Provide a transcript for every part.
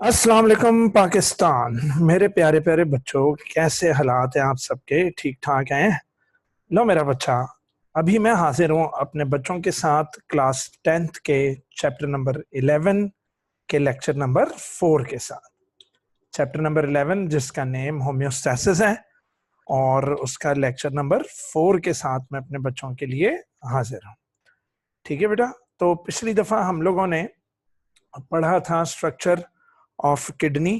अस्सलाम वालेकुम पाकिस्तान। मेरे प्यारे प्यारे बच्चों, कैसे हालात हैं आप सबके? ठीक ठाक हैं? लो मेरा बच्चा, अभी मैं हाजिर हूँ अपने बच्चों के साथ क्लास 10th के चैप्टर नंबर 11 के लेक्चर नंबर 4 के साथ। चैप्टर नंबर 11 जिसका नेम होम्योस्टैसिस है और उसका लेक्चर नंबर 4 के साथ मैं अपने बच्चों के लिए हाजिर हूँ। ठीक है बेटा, तो पिछली दफा हम लोगों ने पढ़ा था स्ट्रक्चर ऑफ किडनी,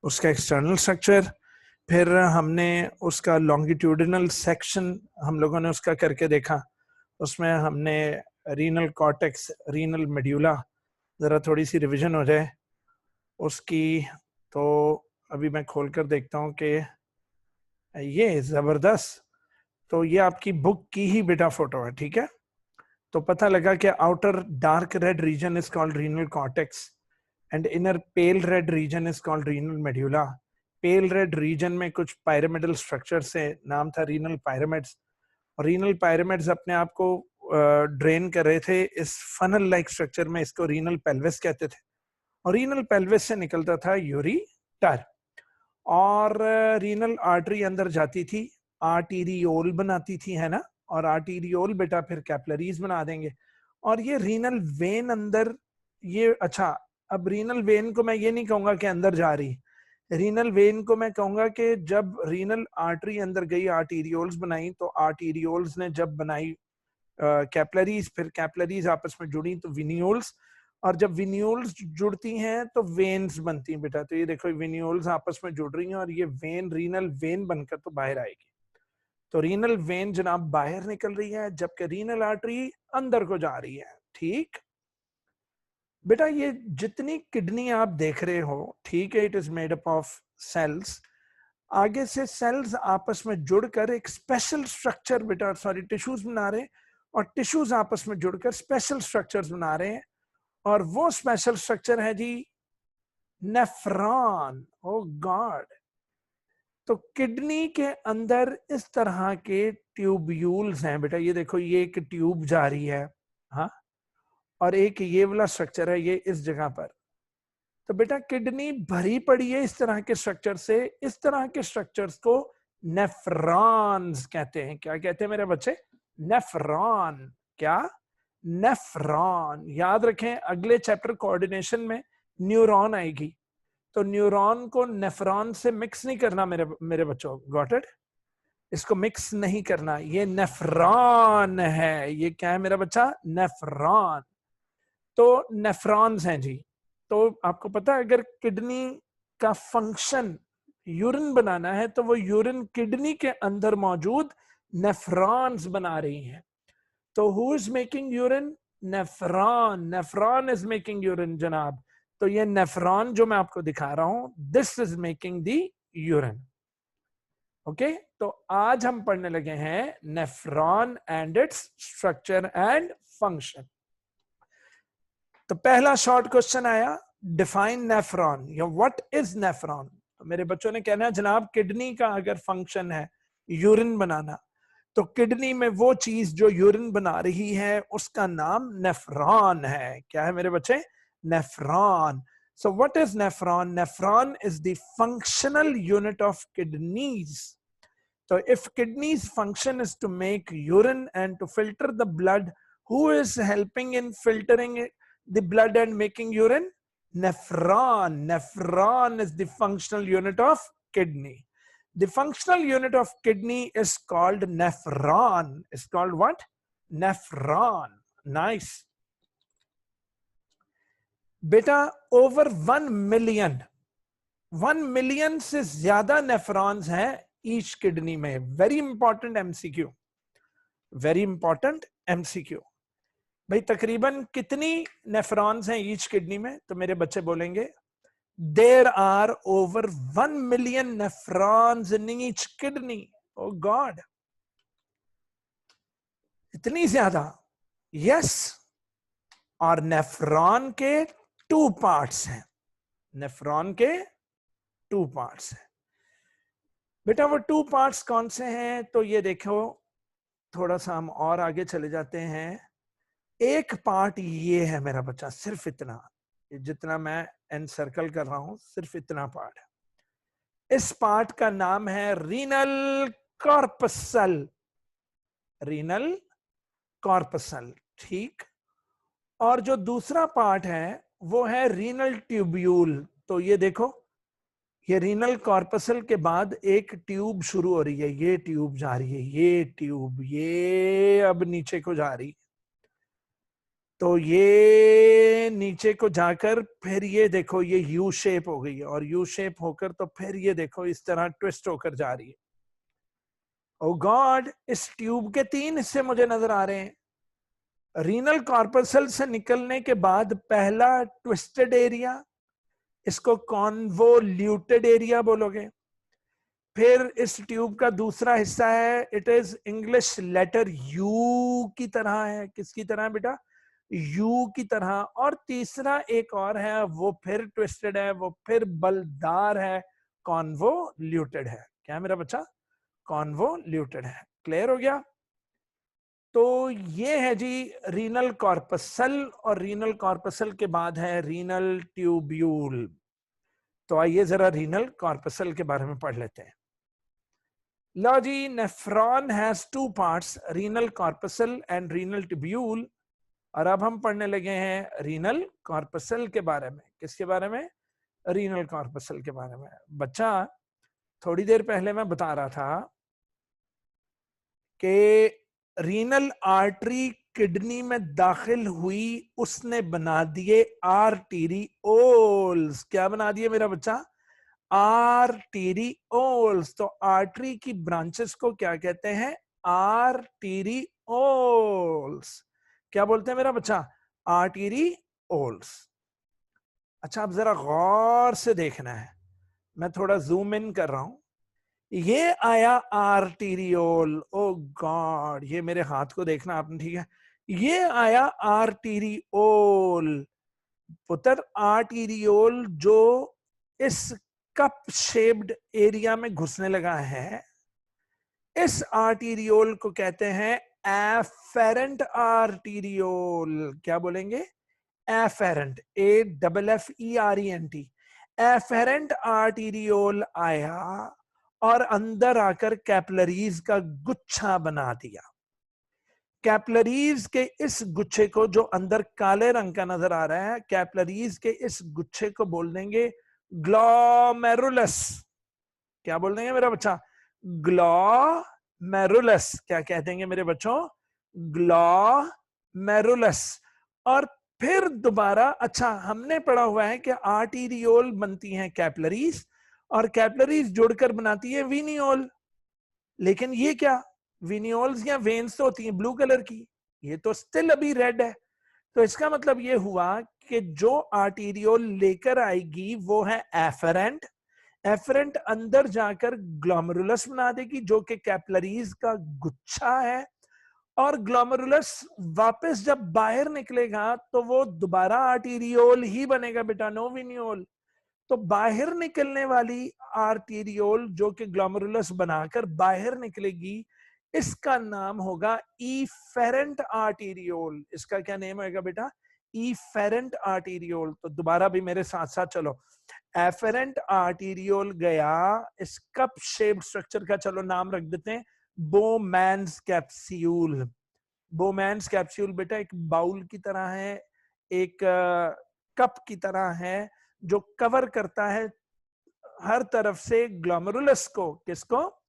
उसका एक्सटर्नल स्ट्रक्चर, फिर हमने उसका लॉन्गिट्यूडिनल सेक्शन हम लोगों ने उसका करके देखा। उसमें हमने रीनल कॉर्टेक्स, रीनल मेड्यूला, ज़रा थोड़ी सी रिवीजन हो जाए उसकी। तो अभी मैं खोलकर देखता हूँ कि ये ज़बरदस्त, तो ये आपकी बुक की ही बेटा फोटो है। ठीक है, तो पता लगा कि outer dark red region is called renal cortex and inner pale red region is called renal medulla. Pale red region में कुछ पायरामिडल स्ट्रक्चर से नाम था रीनल पायरामिड्स, और रीनल पायरामिड्स अपने आप को ड्रेन कर रहे थे इस फनल लाइक स्ट्रक्चर में, इसको रीनल पेल्विस कहते थे। और रीनल पेल्विस से निकलता था यूरिटर, और रीनल आर्टरी अंदर जाती थी, आर्टीरियोल बनाती थी, है ना, और आर्टीरियोल बेटा फिर कैपिलरीज बना देंगे, और ये रीनल वेन अंदर। ये अच्छा, अब रीनल वेन को मैं ये नहीं कहूंगा कि अंदर जा रही, रीनल वेन को मैं कहूंगा कि जब रीनल आर्टरी अंदर गई, आर्टीरियोल्स बनाई, तो आर्टीरियोल्स ने जब बनाई कैपिलरीज, फिर कैपिलरीज आपस में जुड़ी तो विन्यूल्स, और जब विन्यूल्स जुड़ती हैं तो वेन्स बनती हैं बेटा। तो ये देखो, विन्यूल्स आपस में जुड़ रही हैं और ये वेन रीनल वेन बनकर तो बाहर आएगी। तो रीनल वेन जनाब बाहर निकल रही है, जबकि रीनल आर्टरी अंदर को जा रही है। ठीक बेटा, ये जितनी किडनी आप देख रहे हो, ठीक है, it is made up of cells. आगे से सेल्स आपस में जुड़कर एक स्पेशल स्ट्रक्चर बेटा, सॉरी, टिश्यूज बना रहे हैं, और टिश्यूज आपस में जुड़कर स्पेशल स्ट्रक्चर्स बना रहे हैं, और वो स्पेशल स्ट्रक्चर है जी नेफ्रॉन। ओ गॉड! तो किडनी के अंदर इस तरह के ट्यूब्यूल्स हैं बेटा, ये देखो, ये एक ट्यूब जा रही है, हाँ, और एक ये वाला स्ट्रक्चर है, ये इस जगह पर। तो बेटा किडनी भरी पड़ी है इस तरह के स्ट्रक्चर से। इस तरह के स्ट्रक्चर्स को नेफ्रॉन्स कहते हैं। क्या कहते हैं मेरे बच्चे? नेफ्रॉन। क्या? नेफ्रॉन। याद रखें, अगले चैप्टर कोऑर्डिनेशन में न्यूरॉन आएगी, तो न्यूरॉन को नेफ्रॉन से मिक्स नहीं करना मेरे मेरे बच्चों, गॉट इट? इसको मिक्स नहीं करना, ये नेफ्रॉन है। ये क्या है मेरा बच्चा? नेफ्रॉन। तो नेफ्रॉन्स हैं जी। तो आपको पता है, अगर किडनी का फंक्शन यूरिन बनाना है तो वो यूरिन किडनी के अंदर मौजूद नेफ्रॉन्स बना रही हैं। तो who is making urine? Nephron. Nephron is making urine जनाब। तो ये नेफ्रॉन जो मैं आपको दिखा रहा हूं, this is making the urine. Okay, तो आज हम पढ़ने लगे हैं nephron and its structure and function. तो पहला शॉर्ट क्वेश्चन आया, डिफाइन नेफ्रॉन या व्हाट इज नेफ्रॉन। तो मेरे बच्चों ने कहना है जनाब, किडनी का अगर फंक्शन है यूरिन बनाना, तो किडनी में वो चीज जो यूरिन बना रही है उसका नाम नेफ्रॉन है। क्या है मेरे बच्चे? Nephron. So what is nephron? Nephron is the functional unit of kidneys. So if kidneys function is to make urine and to filter the blood, who is helping in filtering the blood and making urine? Nephron. Nephron is the functional unit of kidney. The functional unit of kidney is called nephron. It's called what? Nephron. Nice. बेटा, over 1 million से ज्यादा nephrons हैं each kidney में। Very important MCQ, very important MCQ. भाई तकरीबन कितनी nephrons हैं each kidney में? तो मेरे बच्चे बोलेंगे there are over 1 million nephrons in each kidney. Oh God, इतनी ज्यादा? यस। और नेफ्रॉन के 2 पार्ट्स हैं। नेफ्रॉन के 2 पार्ट्स हैं बेटा। वो 2 पार्ट्स कौन से हैं? तो ये देखो, थोड़ा सा हम और आगे चले जाते हैं। एक पार्ट ये है मेरा बच्चा, सिर्फ इतना, जितना मैं एनसर्कल कर रहा हूं सिर्फ इतना पार्ट है। इस पार्ट का नाम है रीनल कॉर्पसल। रीनल कॉर्पसल, ठीक। और जो दूसरा पार्ट है वो है रीनल ट्यूब्यूल। तो ये देखो, ये रीनल कॉर्पसल के बाद एक ट्यूब शुरू हो रही है, ये ट्यूब जा रही है, ये ट्यूब ये अब नीचे को जा रही है। तो ये नीचे को जाकर फिर ये देखो ये यू शेप हो गई है, और यू शेप होकर तो फिर ये देखो इस तरह ट्विस्ट होकर जा रही है। ओ गॉड, इस ट्यूब के 3 हिस्से मुझे नजर आ रहे हैं। रीनल कॉर्पसल से निकलने के बाद पहला ट्विस्टेड एरिया, इसको कॉन्वोल्यूटेड एरिया बोलोगे। फिर इस ट्यूब का दूसरा हिस्सा है, it is English letter U की तरह है। किसकी तरह है बेटा? यू की तरह। और तीसरा एक और है, वो फिर ट्विस्टेड है, वो फिर बलदार है, कॉन्वोल्यूटेड है। क्या मेरा बच्चा? कॉन्वोल्यूटेड है। क्लियर हो गया? तो ये है जी रीनल कॉर्पसल, और रीनल कॉर्पसल के बाद है रीनल ट्यूब्यूल। तो आइए जरा रीनल कॉर्पसल के बारे में पढ़ लेते हैं। लो जी, nephron has 2 parts, renal corpuscle and renal tubule. और अब हम पढ़ने लगे हैं रीनल कॉर्पसल के बारे में। किसके बारे में? रीनल कॉर्पसल के बारे में। बच्चा, थोड़ी देर पहले मैं बता रहा था कि रीनल आर्टरी किडनी में दाखिल हुई, उसने बना दिए आर्टीरियोल्स। क्या बना दिए मेरा बच्चा? आर्टीरियोल्स। तो आर्टरी की ब्रांचेस को क्या कहते हैं? आर्टीरियोल्स। क्या बोलते हैं मेरा बच्चा? आर्टीरियोल्स। अच्छा, अब जरा गौर से देखना है, मैं थोड़ा जूम इन कर रहा हूं। ये आया आर्टीरियोल। ओ गॉड, ये मेरे हाथ को देखना आपने, ठीक है? ये आया आर्टीरियोल। पुत्र, आर्टीरियोल जो इस कप शेप्ड एरिया में घुसने लगा है, इस आर्टीरियोल को कहते हैं एफेरेंट आर्टीरियोल। क्या बोलेंगे? Efferent, AFFERENT। एफेरेंट आर्टीरियोल आया और अंदर आकर कैपिलरीज का गुच्छा बना दिया। कैपिलरीज के इस गुच्छे को, जो अंदर काले रंग का नजर आ रहा है, कैपिलरीज के इस गुच्छे को बोल देंगे ग्लोमेरुलस। क्या बोल देंगे मेरा बच्चा? ग्लोमेरुलस। क्या कह देंगे मेरे बच्चों? ग्लोमेरुलस। और फिर दोबारा, अच्छा हमने पढ़ा हुआ है कि आर्टीरियोल बनती हैं कैपिलरीज, और कैपिलरीज जुड़कर बनाती है वीनियोल। लेकिन ये क्या, विनियोल्स या वेन्स तो होती हैं ब्लू कलर की, ये तो स्टिल अभी रेड है। तो इसका मतलब ये हुआ कि जो आर्टीरियोल लेकर आएगी वो है एफरेंट। एफरेंट अंदर जाकर ग्लोमेरुलस बना देगी, जो कि कैपिलरीज का गुच्छा है। और ग्लोमेरुलस वापस जब बाहर निकलेगा तो वो दोबारा आर्टीरियोल ही बनेगा बेटा, नो विनियोल। तो बाहर निकलने वाली आर्टीरियोल जो कि ग्लोमेरुलस बनाकर बाहर निकलेगी, इसका नाम होगा इफेरेंट आर्टीरियोल। इसका क्या नेम होगा बेटा? Efferent arteriole. तो दोबारा भी मेरे साथ साथ चलो। एफेरेंट आर्टीरियोल गया, इस कप शेप्ड स्ट्रक्चर का चलो नाम रख देते हैं बोमैन्स कैप्सूल। बोमैन्स कैप्सूल बेटा एक बाउल की तरह है, एक कप की तरह है, जो कवर करता है हर तरफ से ग्लोमेरुलस को। किसको?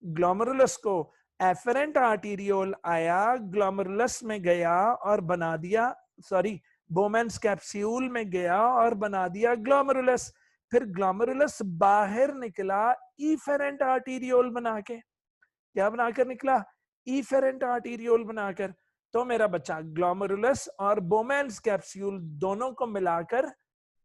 ग्लोमेरुलस को। एफरेंट आर्टीरियोल आया, ग्लोमेरुलस में गया और बना दिया, सॉरी, बोमेंस कैप्सूल में गया और बना दिया ग्लोमेरुलस। फिर ग्लोमेरुलस बाहर निकला इफेरेंट आर्टीरियोल बना के। क्या बनाकर निकला? इफेरेंट आर्टीरियोल बनाकर। तो मेरा बच्चा, ग्लोमेरुलस और बोमेंस कैप्सूल दोनों को मिलाकर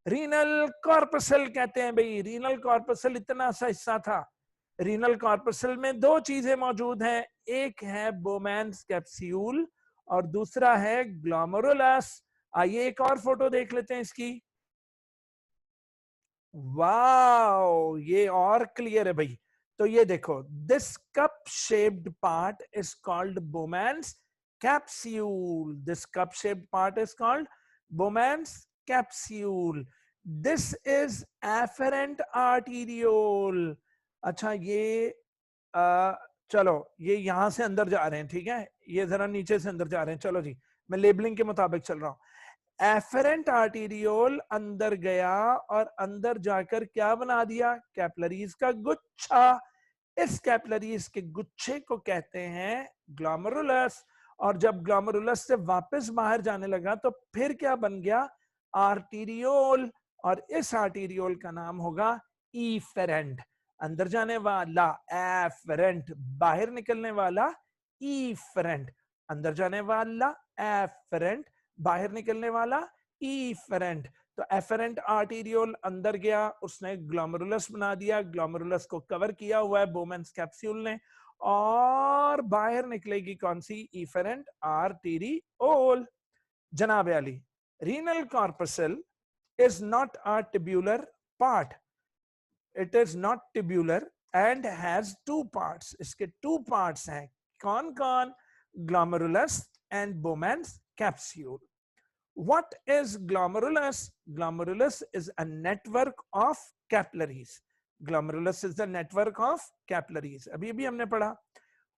रीनल कॉर्पसल कहते हैं। भाई, रीनल कॉर्पसल इतना सा हिस्सा था। रीनल कॉर्पसल में 2 चीजें मौजूद हैं, एक है बोमैन्स कैप्सूल और दूसरा है ग्लोमेरुलस। आइए एक और फोटो देख लेते हैं इसकी। वाओ, ये और क्लियर है भाई। तो ये देखो, this cup shaped part is called Bowman's capsule. This cup shaped part is called Bowman's capsule, this is afferent arteriole. अच्छा ये चलो ये यहां से अंदर जा रहे हैं, ठीक है, ये जरा नीचे से अंदर जा रहे हैं, चलो जी मैं लेबलिंग के मुताबिक चल रहा हूं। एफरेंट आर्टीरियोल अंदर गया और अंदर जाकर क्या बना दिया, कैपिलरीज का गुच्छा। इस कैपिलरीज के गुच्छे को कहते हैं ग्लोमेरुलस। और जब ग्लोमेरुलस से वापस बाहर जाने लगा तो फिर क्या बन गया, आर्टीरियोल। और इस आर्टीरियोल का नाम होगा ईफेरेंट। अंदर जाने वाला एफरेंट, बाहर निकलने वाला ईफेरेंट। अंदर जाने वाला एफरेंट, बाहर निकलने वाला ईफेरेंट। तो एफरेंट आर्टीरियोल अंदर गया, उसने ग्लोमेरुलस बना दिया, ग्लोमेरुलस को कवर किया हुआ है बोमेंस कैप्सूल ने, और बाहर निकलेगी कौन सी, ईफेरेंट आर्टीरियोल। जनाब Ali, renal corpuscle is not a tubular part, it is not tubular and has two parts, इसके two parts हैं, कौन कौन, glomerulus and Bowman's capsule. What is glomerulus? Glomerulus is a network of capillaries. Glomerulus is the network of capillaries. अभी भी हमने पढ़ा.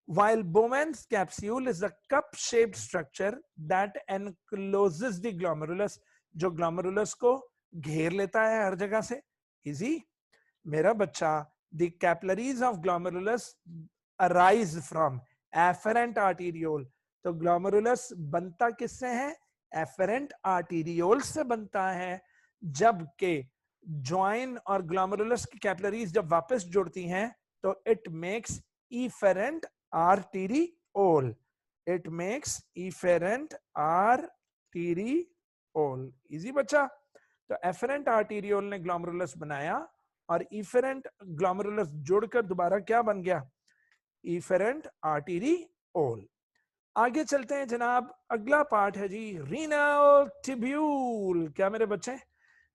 While Bowman's capsule is a cup-shaped structure that encloses the glomerulus, जो glomerulus को घेर लेता है हर जगह से. Easy? मेरा बच्चा, the capillaries of glomerulus arise from afferent arteriole. तो glomerulus बनता किससे है, एफरेंट आर्टीरियोल से बनता है, जबकि ज्वाइन और ग्लोमेरुलस की कैपिलरीज जब वापस जुड़ती हैं तो it makes efferent arteriole, it makes efferent arteriole. Easy बच्चा। तो एफरेंट आर्टीरियोल ने ग्लोमेरुलस बनाया और इफेरेंट ग्लोमेरुलस जुड़कर दोबारा क्या बन गया, इफेरेंट आर्टीरियोल। आगे चलते हैं जनाब, अगला पार्ट है जी रीनल ट्यूब्यूल। क्या मेरे बच्चे,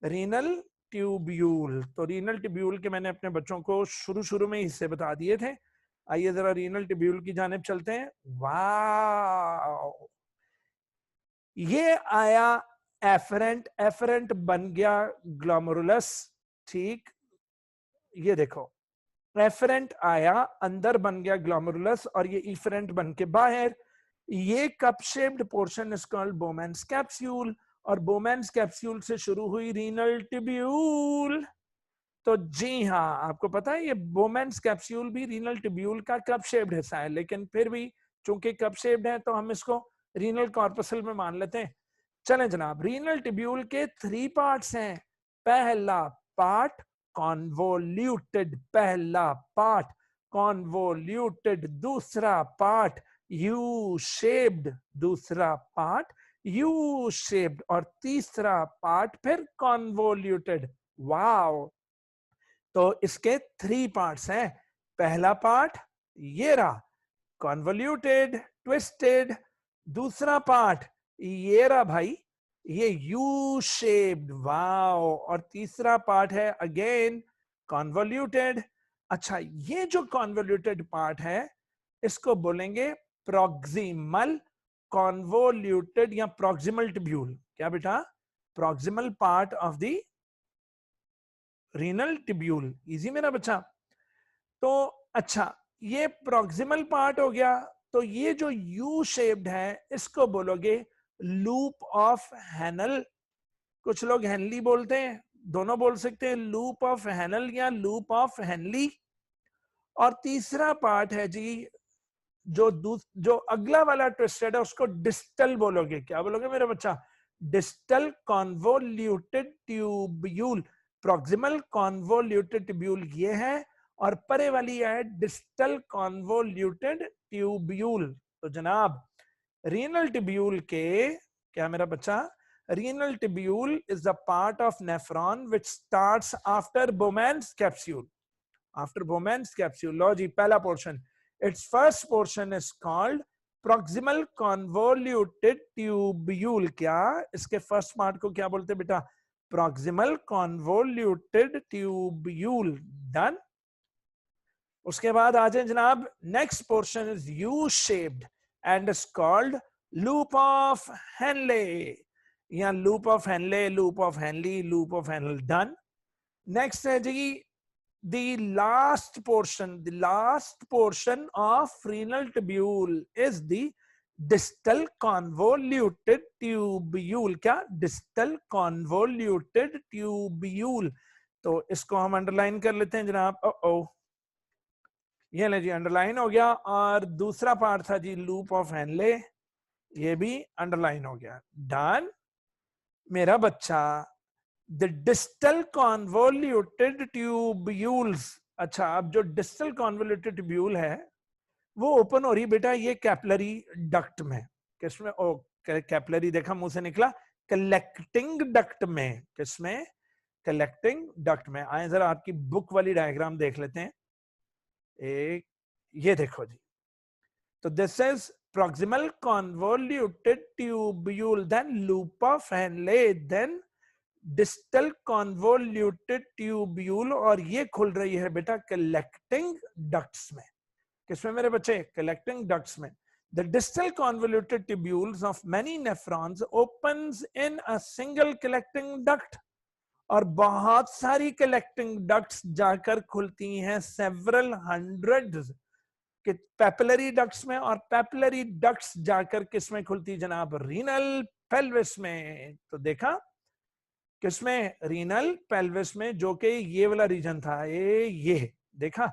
रीनल ट्यूब्यूल। तो रीनल ट्यूब्यूल के मैंने अपने बच्चों को शुरू में हिस्से बता दिए थे। आइए जरा रीनल ट्यूब्यूल की जानिब चलते हैं। वाह, ये आया एफरेंट, एफरेंट बन गया ग्लोमेरुलस, ठीक, ये देखो एफरेंट आया, अंदर बन गया ग्लोमेरुलस, और ये इफरेंट बन के बाहर। ये cup shaped portion is called बोमेंस capsule, और बोमेंस कैप्सूल से शुरू हुई रीनल ट्यूब्यूल। तो जी हाँ, आपको पता है ये बोमेंस कैप्सूल भी रीनल ट्यूब्यूल का कप शेप्ड हिस्सा है, लेकिन फिर भी चूंकि कप शेप्ड है तो हम इसको रीनल कॉर्पसल में मान लेते हैं। चलें जनाब, रीनल ट्यूब्यूल के 3 पार्ट्स हैं। पहला पार्ट कॉन्वोल्यूटेड, पहला पार्ट कॉन्वोल्यूटेड, दूसरा पार्ट यू शेप्ड, दूसरा पार्ट यू शेप्ड, और तीसरा पार्ट फिर कॉन्वोल्यूटेड। वाओ, तो इसके 3 पार्ट्स हैं। पहला पार्ट ये रहा कॉन्वोल्यूटेड, ट्विस्टेड। दूसरा पार्ट ये रहा भाई, ये यू शेप्ड, वाओ। और तीसरा पार्ट है अगेन कॉन्वोल्यूटेड। अच्छा, ये जो कॉन्वोल्यूटेड पार्ट है इसको बोलेंगे प्रॉक्सिमल कॉन्वोल्यूटेड या प्रॉक्सिमल ट्यूब्यूल। क्या बेटा, proximal part of the renal tubule. Easy मेरा बच्चा। तो अच्छा, ये प्रॉक्सिमल पार्ट हो गया। तो ये जो यू शेप्ड है इसको बोलोगे लूप ऑफ हैनल। कुछ लोग हेनली बोलते हैं, दोनों बोल सकते हैं, लूप ऑफ हैनल या लूप ऑफ हेनली। और तीसरा पार्ट है जी जो अगला वाला ट्विस्टेड है उसको डिस्टल बोलोगे। क्या बोलोगे मेरा बच्चा, distal convoluted tubule. Proximal convoluted tubule ये है, और परे वाली है डिस्टल कॉन्वोल्यूटेड ट्यूब्यूल। तो जनाब रीनल ट्यूब्यूल के, क्या मेरा बच्चा, renal tubule is the part of nephron which starts after Bowman's capsule. After Bowman's capsule, लो जी पहला portion, its first portion is called proximal convoluted tubule। क्या इसके फर्स्ट पार्ट को क्या बोलते हैं बेटा, proximal convoluted tubule। डन। उसके बाद आ जाए जनाब, next portion is U shaped and is called loop of Henle. या loop of Henle, loop of Henle, loop of Henle, done. Next है जी the last portion of renal tubule is the distal convoluted tubule। क्या? distal convoluted tubule। तो इसको हम underline कर लेते हैं जनाब। ओ ये ले जी, अंडरलाइन हो गया। और दूसरा पार्ट था जी लूप ऑफ हेनले, ये भी अंडरलाइन हो गया। डन मेरा बच्चा। The distal convoluted tubules. अच्छा, अब जो डिस्टल कॉन्वोल्यूटेड ट्यूब्यूल है वो ओपन हो रही बेटा ये कैपिलरी डक्ट में। किसमें? ओ कैपिलरी देखा मुंह से निकला, कलेक्टिंग डक्ट में। किसमें? कलेक्टिंग डक्ट में। आए जरा आपकी बुक वाली डायग्राम देख लेते हैं। एक ये देखो जी, तो this is proximal convoluted tubule, then loop of Henle, then distal convoluted tubule, और ये खुल रही है बेटा collecting ducts में। किसमें मेरे बच्चे? collecting ducts में। The distal convoluted tubules of many nephrons opens in a single collecting duct, और बहुत सारी collecting ducts जाकर खुलती हैं several hundreds कि पेपिलरी डक्ट्स में, और पेपिलरी डक्ट्स जाकर किसमें खुलती जनाब? रीनल पेल्विस में। तो देखा किसमें? रीनल पेल्विस में, जो कि ये वाला रीजन था। ये देखा,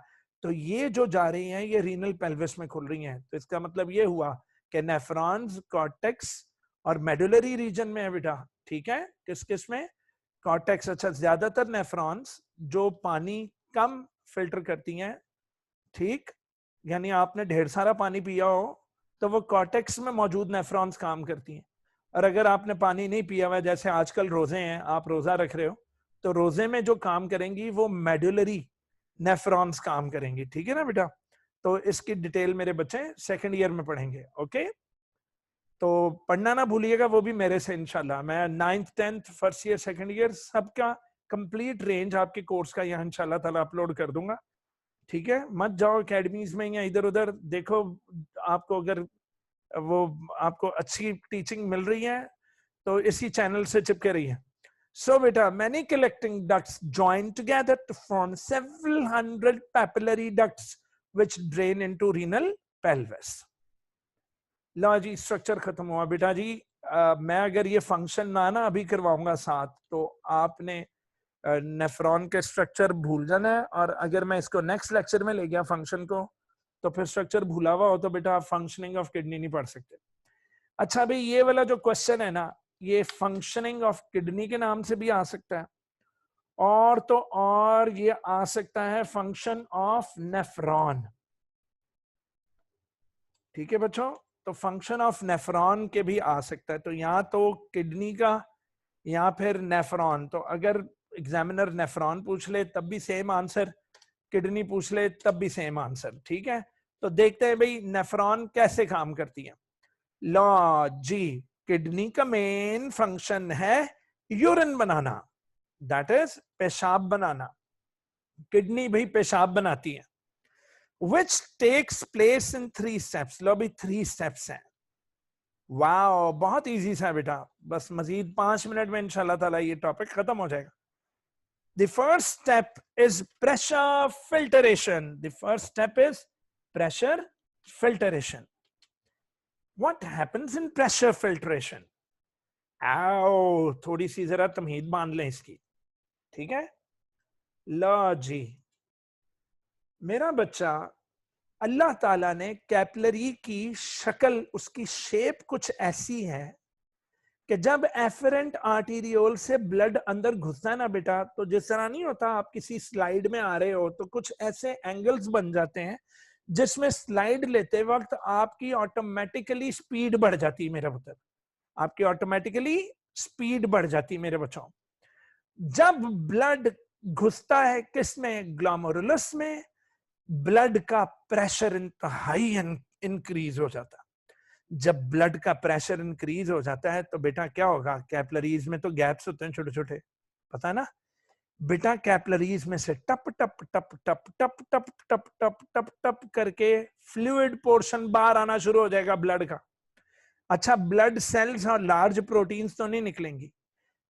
तो ये जो जा रही हैं ये रीनल पेल्विस में खुल रही हैं। तो इसका मतलब ये हुआ कि नेफ्रॉन्स कॉर्टेक्स और मेडुलरी रीजन में है बेटा। ठीक है, किस किस में? कॉर्टेक्स। अच्छा, ज्यादातर नेफ्रॉन्स जो पानी कम फिल्टर करती हैं, ठीक, यानी आपने ढेर सारा पानी पिया हो तो वो कॉर्टेक्स में मौजूद नेफ्रॉन्स काम करती हैं। और अगर आपने पानी नहीं पिया हुआ, जैसे आजकल रोजे हैं, आप रोजा रख रहे हो, तो रोजे में जो काम करेंगी वो मेडुलरी नेफ्रॉन्स काम करेंगी। ठीक है ना बेटा? तो इसकी डिटेल मेरे बच्चे सेकंड ईयर में पढ़ेंगे। ओके, तो पढ़ना ना भूलिएगा वो भी मेरे से इंशाल्लाह। मैं 9th 10th first year second year सबका कंप्लीट रेंज आपके कोर्स का यहाँ इंशाल्लाह ताला अपलोड कर दूंगा। ठीक है, मत जाओ एकेडमीज में या इधर उधर। देखो आपको अगर वो आपको अच्छी टीचिंग मिल रही है तो इसी चैनल से चिपके रही है। सो बेटा, many collecting ducts join together to form several hundred papillary ducts which drain into renal pelvis। Low ji, structure खत्म हुआ बेटा जी। मैं अगर ये फंक्शन ना अभी करवाऊंगा साथ, तो आपने नेफ्रॉन के स्ट्रक्चर भूल जाना है। और अगर मैं इसको नेक्स्ट लेक्चर में ले गया फंक्शन को, तो फिर स्ट्रक्चर भूला हुआ हो तो बेटा आप फंक्शनिंग ऑफ किडनी नहीं पढ़ सकते। अच्छा भाई, ये वाला जो क्वेश्चन है ना, ये फंक्शनिंग ऑफ किडनी के नाम से भी आ सकता है, और तो और ये आ सकता है फंक्शन ऑफ नेफ्रॉन। ठीक है बच्चों, तो फंक्शन ऑफ नेफ्रॉन के भी आ सकता है। तो यहाँ तो किडनी का या फिर नेफ्रॉन, तो अगर एग्जामिनर नेफ्रॉन पूछ ले तब भी सेम आंसर, किडनी पूछ ले तब भी सेम आंसर। ठीक है, तो देखते हैं भाई नेफ्रॉन कैसे काम करती है। लो जी, किडनी का मेन फंक्शन है यूरिन बनाना, दैट इज पेशाब बनाना। किडनी भाई पेशाब बनाती है, which takes place in 3 steps। लो भाई 3 स्टेप्स हैं। वाह, बहुत इजी सा बेटा, बस मजीद 5 मिनट में इंशाल्लाह ताला ये टॉपिक खत्म हो जाएगा। The first step is pressure filtration। The first step is pressure filtration। What happens in pressure filtration? आओ थोड़ी सी जरा तमहीद बांध लें इसकी। ठीक है, लो जी मेरा बच्चा, अल्लाह ताला ने कैपिलरी की शक्ल, उसकी शेप कुछ ऐसी है कि जब एफरेंट आर्टीरियोल से ब्लड अंदर घुसता है ना बेटा, तो जिस तरह नहीं होता, आप किसी स्लाइड में आ रहे हो तो कुछ ऐसे एंगल्स बन जाते हैं जिसमें स्लाइड लेते वक्त आपकी ऑटोमेटिकली स्पीड बढ़ जाती है मेरा पुत्र, आपकी ऑटोमेटिकली स्पीड बढ़ जाती है मेरे बच्चों। जब ब्लड घुसता है किसमें? ग्लोमेरुलस में, ब्लड का प्रेशर इंतहाई इंक्रीज हो जाता है। जब ब्लड का प्रेशर इंक्रीज हो जाता है तो बेटा क्या होगा? कैपिलरीज में तो गैप्स होते हैं छोटे छोटे, पता है ना बेटा? कैपिलरीज में से टप टप टप टप टप टप टप टप टप टप करके फ्लूइड पोर्शन बाहर आना शुरू हो जाएगा ब्लड का। अच्छा, ब्लड सेल्स और लार्ज प्रोटीन्स तो नहीं निकलेंगी,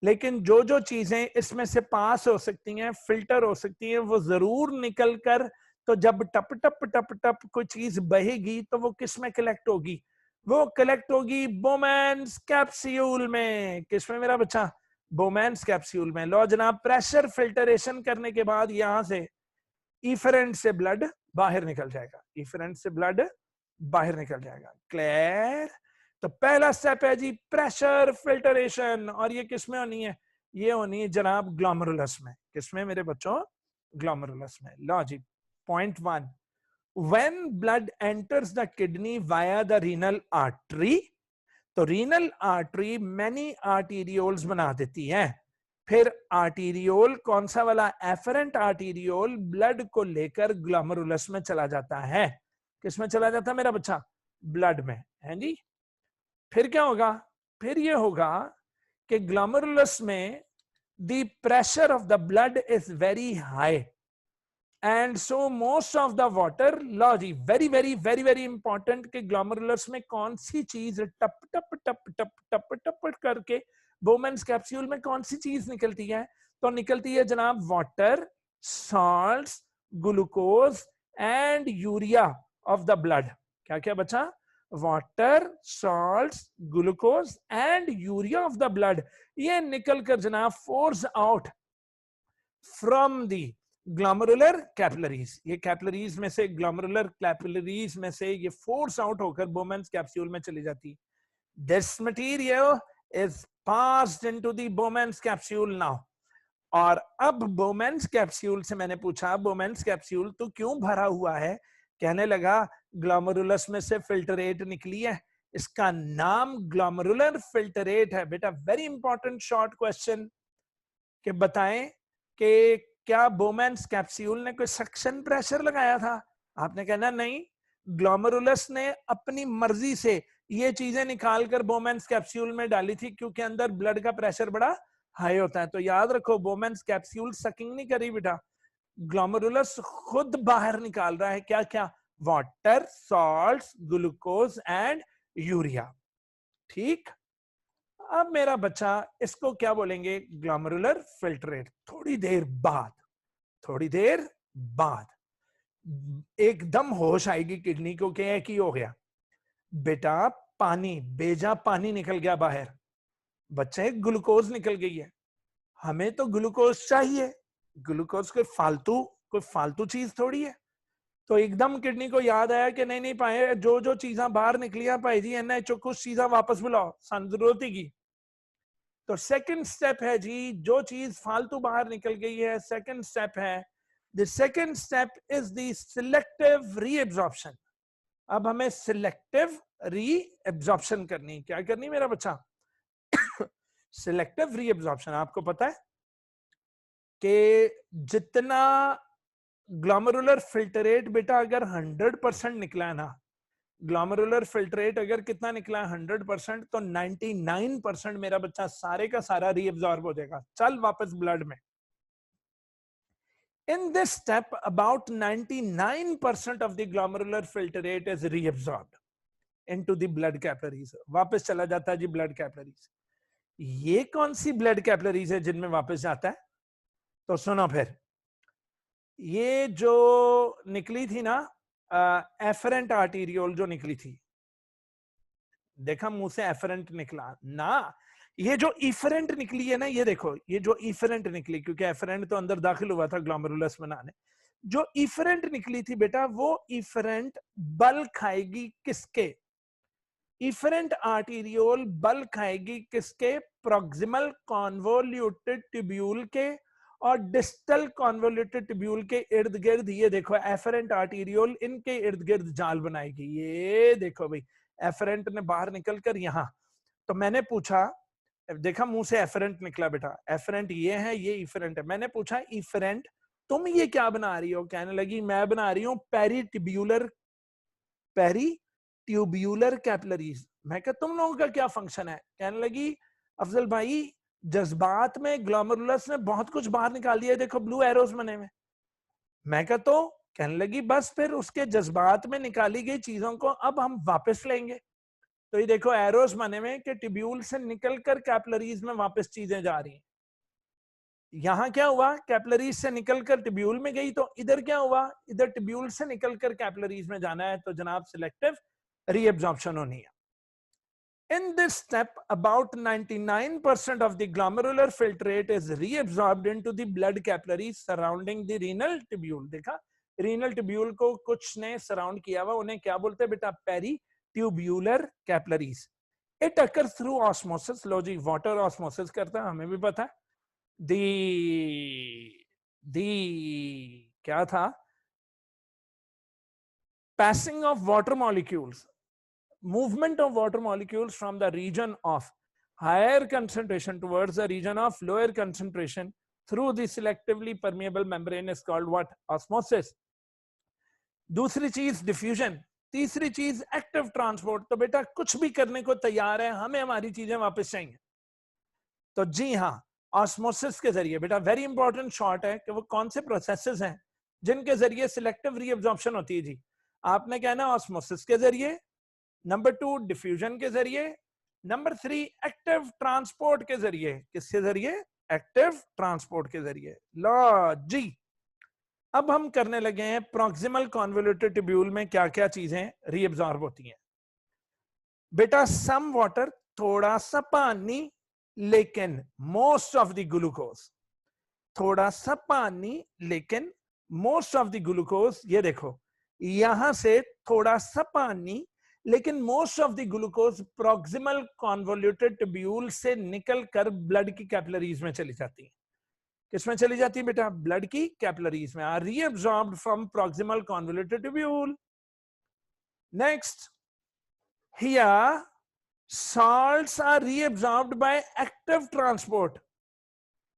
लेकिन जो जो चीजें इसमें से पास हो सकती हैं, फिल्टर हो सकती हैं, वो जरूर निकल कर, तो जब टप टप टप टप कोई चीज बहेगी तो वो किस में कलेक्ट होगी? वो कलेक्ट होगी बोमैन्स कैप्सूल में। किसमें मेरा बच्चा? बोमैन्स कैप्सूल में। लो जनाब, प्रेशर फिल्टरेशन करने के बाद यहां से इफरेंट से ब्लड बाहर निकल जाएगा, इफरेंट से ब्लड बाहर निकल जाएगा। क्लियर? तो पहला स्टेप है जी प्रेशर फिल्टरेशन, और ये किसमें होनी है? ये होनी है जनाब ग्लोमेरुलस में। किसमें मेरे बच्चों? ग्लोमेरुलस में। लो जी, point 1, when blood enters the kidney via the renal artery, तो रीनल आर्टरी मैनी आर्टीरियोल्स बना देती है। फिर आर्टीरियोल कौन सा वाला? एफरेंट आर्टीरियोल ब्लड को लेकर ग्लोमेरुलस में चला जाता है। किसमें चला जाता है मेरा बच्चा? ब्लड में, है जी। फिर क्या होगा? फिर ये होगा कि ग्लोमेरुलस में the pressure of the blood is very high, and so most of the water, लो जी, very very very very important, कि ग्लोमेरुलस में कौन सी चीज टप टप टप टप टप टप करके बोमेन्स कैप्सूल में कौन सी चीज निकलती है? तो निकलती है जनाब water, salts, glucose and urea of the blood. क्या क्या बचा? Water, salts, glucose and urea of the blood. ये निकल कर जनाब force out from the glomerular capillaries. ये कैपिलरीज में से, ग्लोमेरुलर कैपिलरीज में से ये फोर्स आउट होकर बोमेन्स कैप्सूल में चली जाती है। This material is passed into the Bowman's capsule now. और अब बोमेन्स कैप्सूल से मैंने पूछा, बोमेन्स कैप्सूल तो क्यों भरा हुआ है? कहने लगा ग्लोमेरुलस में से फिल्टरेट निकली है, इसका नाम ग्लोमेरुलर फिल्टरेट है। बेटा वेरी इंपॉर्टेंट शॉर्ट क्वेश्चन, कि बताएं कि क्या बोमेन्स कैप्सूल ने कोई सक्शन प्रेशर लगाया था? आपने कहना नहीं, ग्लोमेरुलस ने अपनी मर्जी से ये चीजें निकालकर बोमेन्स कैप्सूल में डाली थी, क्योंकि अंदर ब्लड का प्रेशर बड़ा हाई होता है। तो याद रखो, बोमेन्स कैप्सूल सकिंग नहीं करी बेटा, ग्लोमेरुलस खुद बाहर निकाल रहा है। क्या क्या? Water, salts, glucose and urea. ठीक। अब मेरा बच्चा, इसको क्या बोलेंगे? Glomerular filtrate. थोड़ी देर बाद, थोड़ी देर बाद एकदम होश आएगी किडनी को, क्या की हो गया बेटा? पानी, बेजा पानी निकल गया बाहर। बच्चे, ग्लूकोज निकल गई है। हमें तो ग्लूकोज चाहिए, ग्लूकोज कोई फालतू चीज थोड़ी है। तो एकदम किडनी को याद आया कि नहीं नहीं पाए, जो जो चीजा बाहर निकली भाई जी, एनएचओ कुछ चीजा वापस बुलाओ, सन जरूरत ही। तो सेकंड स्टेप है जी, जो चीज फालतू बाहर निकल गई है, सेकंड स्टेप है, the second step is the selective reabsorption. अब हमें सिलेक्टिव रीएब्जॉर्प्शन करनी। क्या करनी मेरा बच्चा? Selective reabsorption. आपको पता है कि जितना ग्लोमेरुलर फिल्टरेट बेटा अगर 100% निकला है ना, ग्लोमेरुलर फिल्टरेट अगर कितना निकला है 100%, तो 99% मेरा बच्चा सारे का सारा रीअब्सॉर्ब हो जाएगा, चल वापस ब्लड में। In this step, about 99% of the glomerular filtrate is reabsorbed into the blood capillaries. वापस चला जाता है जी ब्लड कैपिलरीज। ये कौन सी ब्लड कैपिलरीज है जिनमें वापस जाता है? तो सुनो फिर, ये जो निकली थी ना एफरेंट आर्टीरियोल, जो निकली थी, देखा मुंह से एफरेंट निकला ना, ये जो इफरेंट निकली है ना, ये देखो, ये जो इफरेंट निकली, क्योंकि एफरेंट तो अंदर दाखिल हुआ था ग्लोमेरुलस बनाने, जो इफरेंट निकली थी बेटा, वो इफरेंट बल खाएगी किसके? इफरेंट आर्टीरियोल बल खाएगी किसके? प्रॉक्सिमल कॉन्वोल्यूटेड ट्यूब्यूल के और डिस्टल कॉन्वोल्यूटेड ट्यूब्यूल के इर्द गिर्द। ये देखो एफरेंट आर्टीरियोल इनके इर्द गिर्द जाल बनाएगी। ये देखो भाई, एफरेंट ने बाहर निकलकर यहां, तो मैंने पूछा, देखा मुंह से एफरेंट निकला बेटा, एफरेंट ये है, ये इफरेंट है। मैंने पूछा इफरेंट तुम ये क्या बना रही हो? कहने लगी मैं बना रही हूं पेरी ट्यूब्यूलर कैपिलरीज। मैं कहा तुम लोगों का क्या फंक्शन है? कहने लगी अफजल भाई, जज्बात में ग्लोमेरुलस ने बहुत कुछ बाहर निकाल दिया, देखो ब्लू एरोस बने हुए। मैं कहा तो? कहने लगी बस फिर उसके जज्बात में निकाली गई चीजों को अब हम वापस लेंगे। तो ये देखो एरोस बने हुए कि ट्यूब्यूल से निकलकर कैपिलरीज में वापस चीजें जा रही हैं। यहां क्या हुआ, कैपिलरीज से निकलकर ट्यूब्यूल में गई, तो इधर क्या हुआ, इधर ट्यूब्यूल से निकलकर कैपिलरीज में जाना है, तो जनाब सिलेक्टिव रीअब्जॉर्प्शन होनी है। In this step, about 99% of the glomerular filtrate is reabsorbed into the blood capillaries surrounding the renal tubule. देखा, renal tubule को कुछ ने सराउंड किया हुआ, उन्हें क्या बोलते हैं बेटा, peritubular capillaries. It occurs through osmosis. लो जी, वाटर ऑस्मोसिस करता है, हमें भी पता है। दी क्या था, passing of water molecules, movement of water molecules from the region of higher concentration towards the region of lower concentration through the selectively permeable membrane is called what, osmosis। दूसरी चीज डिफ्यूजन, तीसरी चीज एक्टिव ट्रांसपोर्ट। तो बेटा कुछ भी करने को तैयार है, हमें हमारी चीजें वापस चाहिए। तो जी हाँ, ऑस्मोसिस के जरिए, बेटा वेरी इंपॉर्टेंट शॉर्ट है कि वो कौन से प्रोसेसेस हैं जिनके जरिए सिलेक्टिव रीअब्जॉर्प्शन होती है। जी आपने कहना ऑस्मोसिस के जरिए, नंबर 2 डिफ्यूजन के जरिए, नंबर 3 एक्टिव ट्रांसपोर्ट के जरिए। किसके जरिए, एक्टिव ट्रांसपोर्ट के जरिए। लो जी, अब हम करने लगे हैं प्रॉक्सिमल कॉन्वोल्यूटेड ट्यूब्यूल में क्या क्या चीजें रीअब्सॉर्ब होती हैं। बेटा सम वाटर, थोड़ा सा पानी, लेकिन मोस्ट ऑफ द ग्लूकोज, थोड़ा सा पानी लेकिन मोस्ट ऑफ द ग्लूकोज। ये देखो, यहां से थोड़ा सा पानी लेकिन most of the glucose proximal convoluted tubule से निकलकर ब्लड की कैपिलरीज में चली जाती है। किसमें चली जाती है बेटा, ब्लड की कैपिलरीज में, are reabsorbed from proximal convoluted tubule. Next, here salts are reabsorbed by active transport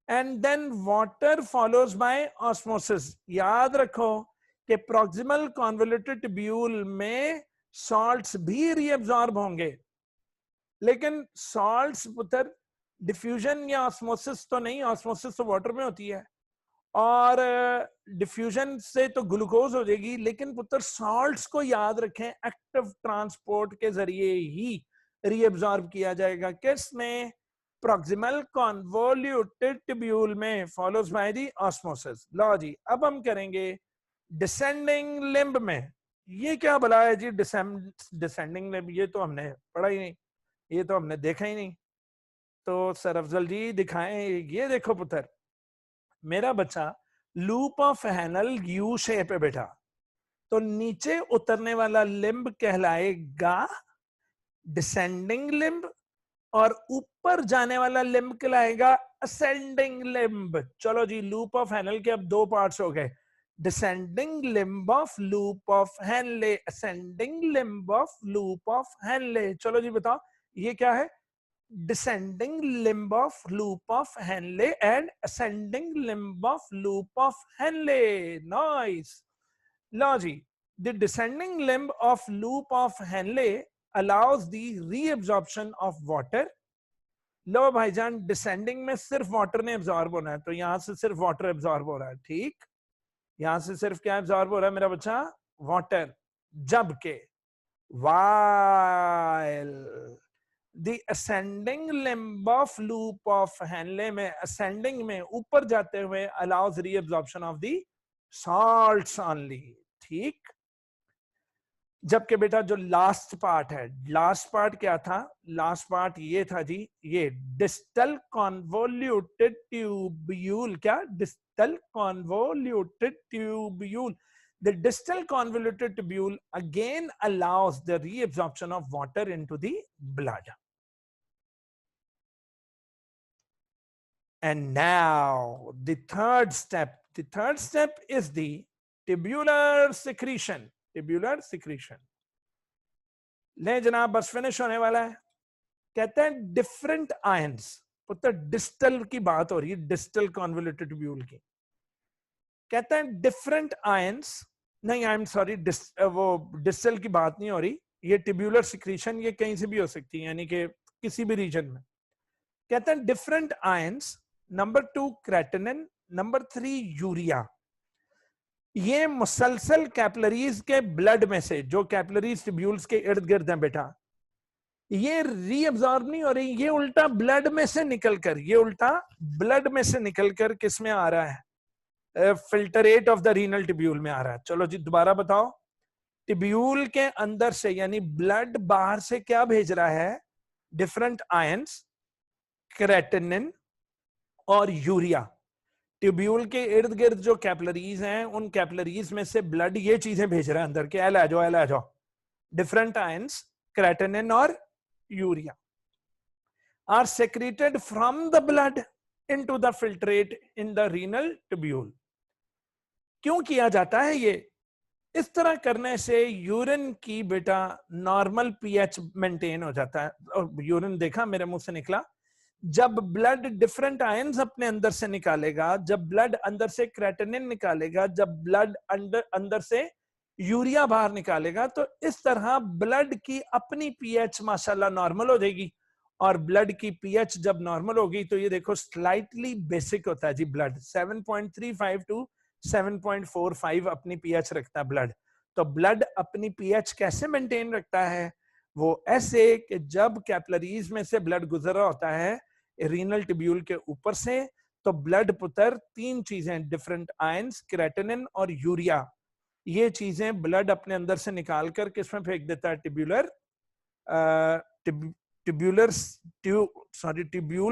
and then water follows by osmosis। याद रखो कि प्रॉक्सिमल कॉन्वोल्यूटेड ट्यूब्यूल में salts भी reabsorb होंगे, लेकिन salts पुत्र डिफ्यूजन या ऑस्मोसिस तो नहीं, ऑस्मोसिस तो वाटर में होती है और डिफ्यूजन से तो ग्लूकोज हो जाएगी, लेकिन पुत्र salts को याद रखें एक्टिव ट्रांसपोर्ट के जरिए ही रीअब्सॉर्ब किया जाएगा। किस में, प्रॉक्सिमल कॉन्वोल्यूटेड ट्यूब्यूल में, फॉलोज बाय द ऑस्मोसिस। लो जी, अब हम करेंगे डिसेंडिंग लिम्ब में। ये क्या भला है जी डिसेंडिंग लिम्ब, ये तो हमने पढ़ा ही नहीं, ये तो हमने देखा ही नहीं। तो सर अफजल जी दिखाएं, ये देखो पुत्र, मेरा बच्चा loop of Henle U shape है बेटा, तो नीचे उतरने वाला लिम्ब कहलाएगा डिसेंडिंग लिम्ब और ऊपर जाने वाला लिम्ब कहलाएगा असेंडिंग लिम्ब। चलो जी, लूप ऑफ हैनल के अब दो पार्ट्स हो गए, descending limb of loop of Henle, ascending limb of loop of Henle. चलो जी बताओ ये क्या है, descending limb of loop of Henle and ascending limb of loop of Henle. Nice. लो जी, the descending limb of loop of Henle allows the reabsorption of water। लो भाईजान, डिसेंडिंग में सिर्फ वाटर ने एब्जॉर्ब होना है, तो यहां से सिर्फ वाटर एब्जॉर्ब हो रहा है, ठीक, यहां से सिर्फ क्या एब्जॉर्ब हो रहा है मेरा बच्चा, वाटर। जबकि while the ascending limb of loop of Henle में, ascending में ऊपर जाते हुए allows reabsorption of the salts only, ठीक। जबकि बेटा जो लास्ट पार्ट है, लास्ट पार्ट क्या था, लास्ट पार्ट ये था जी, ये डिस्टल कॉन्वोल्यूटेड ट्यूब्यूल, क्या, distal convoluted tubule. The distal convoluted tubule again allows the reabsorption of water into the blood. And now the third step is the tubular secretion। Tubular secretion. ले जनाब, बस finish होने वाला है। कहते हैं different ions, पुत्र डिस्टल की बात हो रही है, डिस्टल कॉन्वोल्यूटेड ट्यूब्यूल की। कहते हैं डिफरेंट आयंस, नहीं आई एम सॉरी, वो डिस्टल की बात नहीं हो रही, ये ट्यूब्यूलर सिक्रीशन ये कहीं से भी हो सकती है, यानी कि किसी भी रीजन में। कहते हैं different ions, number 2 creatinine, number 3 urea, ये मुसलसल कैपिलरीज के ब्लड में से, जो कैपिलरीज ट्यूब्यूल्स के इर्द गिर्द हैं बेटा, ये रीअब्सॉर्ब नहीं हो रही, ये उल्टा ब्लड में से निकलकर, ये उल्टा ब्लड में से निकलकर किस में आ रहा है, filtrate of the renal tubule में आ रहा है। चलो जी दोबारा बताओ, टिब्यूल के अंदर से यानी ब्लड बाहर से क्या भेज रहा है, डिफरेंट आयंस, क्रेटिनिन और यूरिया। ट्यूब्यूल के इर्द गिर्द जो कैपिलरीज हैं, उन कैपिलरीज में से ब्लड ये चीजें भेज रहा है अंदर के, एल आ जाओ, एल आ जाओ, डिफरेंट आयंस, क्रेटिनिन और urea are secreted from the blood into the filtrate in the renal tubule. क्यों किया जाता है ये? इस तरह करने से यूरिन की बेटा नॉर्मल पीएच मेंटेन हो जाता है। और यूरिन देखा मेरे मुंह से निकला, जब ब्लड डिफरेंट आयंस अपने अंदर से निकालेगा, जब ब्लड अंदर से क्रेटिनिन निकालेगा, जब ब्लड अंदर से यूरिया बाहर निकालेगा, तो इस तरह ब्लड की अपनी पीएच माशाल्लाह नॉर्मल हो जाएगी। और ब्लड की पीएच जब नॉर्मल होगी तो ये देखो स्लाइटली बेसिक होता है जी, ब्लड 7.35 टू 7.45 अपनी पीएच रखता है ब्लड। तो ब्लड अपनी पीएच कैसे मेंटेन रखता है? वो ऐसे कि जब कैपिलरीज में से ब्लड गुजर रहा होता है रीनल ट्यूब्यूल के ऊपर से, तो ब्लड पुत्र तीन चीजें, डिफरेंट आयंस, क्रेटिनिन और यूरिया, ये चीजें ब्लड अपने अंदर से निकाल कर किसमें फेंक देता है, ट्यूब्यूल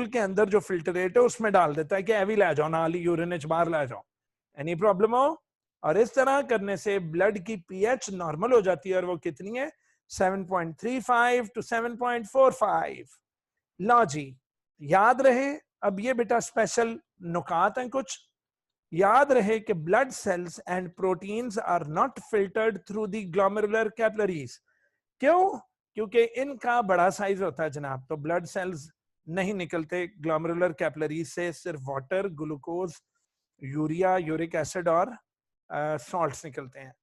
के अंदर जो फिल्टरेट है उसमें डाल देता है कि एवी ला जाओ, नाली यूरिन बाहर ला जाओ, एनी प्रॉब्लम हो। और इस तरह करने से ब्लड की पीएच नॉर्मल हो जाती है, और वो कितनी है, 7.35 टू 7.45। लो जी याद रहे, अब ये बेटा स्पेशल नुकात हैं कुछ, याद रहे कि blood cells and proteins are not filtered through the glomerular capillaries. क्यों? क्योंकि इनका बड़ा साइज होता है जनाब, तो ब्लड सेल्स नहीं निकलते ग्लोमेरुलर कैपिलरीज से, सिर्फ water, glucose, urea, uric acid और सॉल्ट्स निकलते हैं।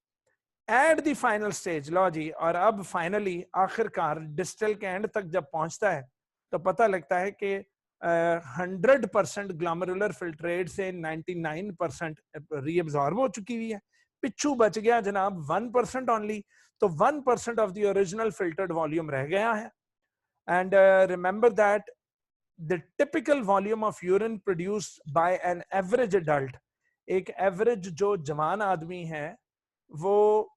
एट द फाइनल स्टेज, लो जी, और अब फाइनली आखिरकार डिस्टल के एंड तक जब पहुंचता है तो पता लगता है कि 100% ग्लोमेरुलर फिल्ट्रेट से 99% रीअब्सॉर्ब हो चुकी हुई है। पिछू बच गया जनाब 1% ओनली, तो 1% of the original filtered volume रह गया है। And remember that the typical volume of urine produced by an average adult, एक एवरेज जो जवान आदमी है वो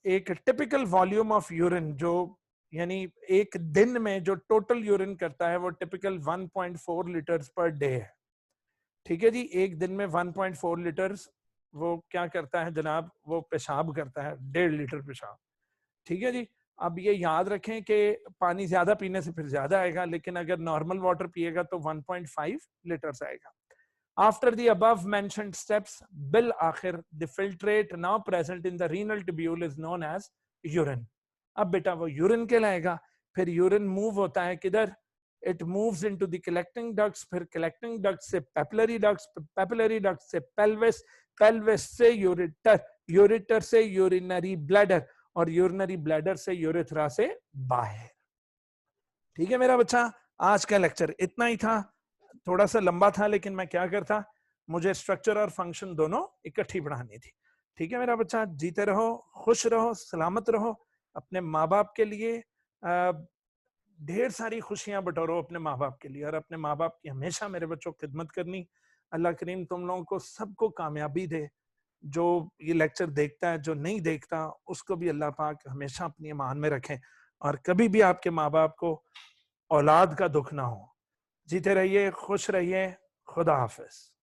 एक टिपिकल वॉल्यूम ऑफ यूरिन, जो यानी एक दिन में जो टोटल यूरिन करता है वो टिपिकल 1.4 लीटर्स पर डे है। ठीक है जी, एक दिन में 1.4 लीटर्स वो क्या करता है जनाब, वो पेशाब करता है, 1.5 लीटर पेशाब। ठीक है जी, अब ये याद रखें कि पानी ज्यादा पीने से फिर ज्यादा आएगा, लेकिन अगर नॉर्मल वाटर पिएगा तो 1.5 लीटर्स आएगा। After the above mentioned steps, bil आखिर the filtrate now present in the renal tubule is known as urine. अब बेटा वो यूरिन कहलाएगा। फिर यूरिन मूव होता है किधर, it moves into the collecting ducts, फिर collecting ducts से papillary ducts, papillary ducts से pelvis, pelvis से ureter, ureter से urinary bladder, और urinary bladder से urethra से बाहर। ठीक है मेरा बच्चा, आज का लेक्चर इतना ही था, थोड़ा सा लंबा था, लेकिन मैं क्या करता, मुझे स्ट्रक्चर और फंक्शन दोनों इकट्ठी पढ़ानी थी। ठीक है मेरा बच्चा, जीते रहो, खुश रहो, सलामत रहो, अपने माँ बाप के लिए ढेर सारी खुशियां बटोरो अपने माँ बाप के लिए, और अपने माँ बाप की हमेशा मेरे बच्चों की खिदमत करनी। अल्लाह करीम तुम लोगों को सबको कामयाबी दे। जो ये लेक्चर देखता है, जो नहीं देखता, उसको भी अल्लाह पाक हमेशा अपनी ईमान में रखें, और कभी भी आपके माँ बाप को औलाद का दुख ना हो। जीते रहिए, खुश रहिए, खुदा हाफिज।